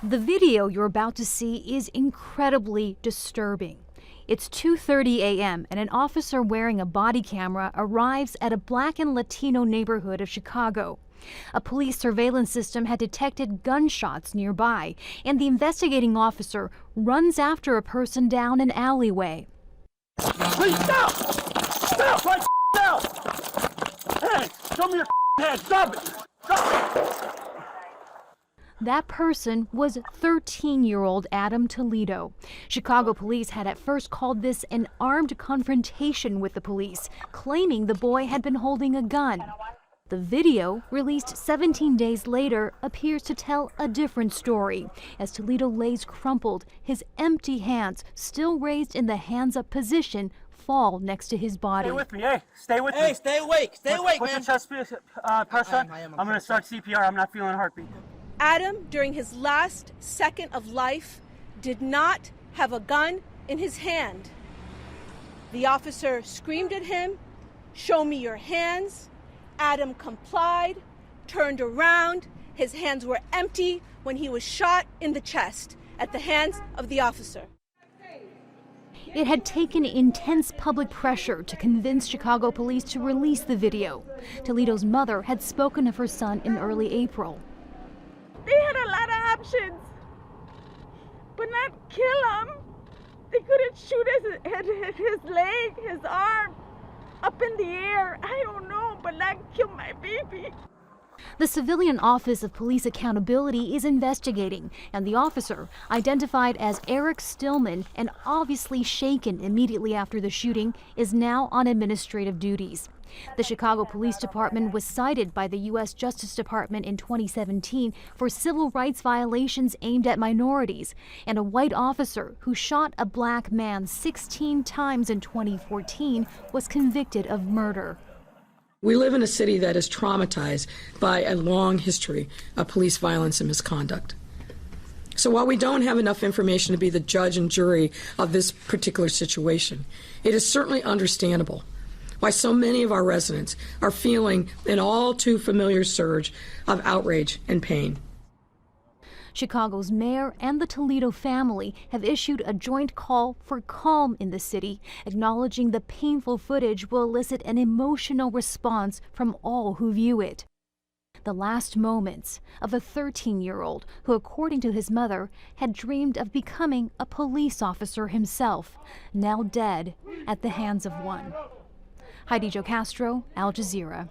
The video you're about to see is incredibly disturbing. It's 2:30 a.m. and an officer wearing a body camera arrives at a Black and Latino neighborhood of Chicago. A police surveillance system had detected gunshots nearby, and the investigating officer runs after a person down an alleyway. Please stop! Stop right now! Hands! Show me your hands! Stop it! Stop it! That person was 13-year-old Adam Toledo. Chicago police had at first called this an armed confrontation with the police, claiming the boy had been holding a gun. The video, released 17 days later, appears to tell a different story, as Toledo lays crumpled, his empty hands, still raised in the hands-up position, fall next to his body. Stay with me, hey, stay with me. Hey, stay awake, man. Put your chest pressure on. I'm gonna start CPR, I'm not feeling a heartbeat. Adam, during his last second of life, did not have a gun in his hand. The officer screamed at him, "Show me your hands." Adam complied, turned around. His hands were empty when he was shot in the chest at the hands of the officer. It had taken intense public pressure to convince Chicago police to release the video. Toledo's mother had spoken of her son in early April. They had a lot of options, but not kill him. They couldn't shoot his leg, his arm, up in the air. I don't know, but not kill my baby. The Civilian Office of Police Accountability is investigating, and the officer, identified as Eric Stillman and obviously shaken immediately after the shooting, is now on administrative duties. The Chicago Police Department was cited by the U.S. Justice Department in 2017 for civil rights violations aimed at minorities, and a white officer who shot a black man 16 times in 2014 was convicted of murder. We live in a city that is traumatized by a long history of police violence and misconduct. So while we don't have enough information to be the judge and jury of this particular situation, it is certainly understandable why so many of our residents are feeling an all too familiar surge of outrage and pain. Chicago's mayor and the Toledo family have issued a joint call for calm in the city, acknowledging the painful footage will elicit an emotional response from all who view it. The last moments of a 13-year-old who, according to his mother, had dreamed of becoming a police officer himself, now dead at the hands of one. Heidi, Zhou-Castro, Al Jazeera.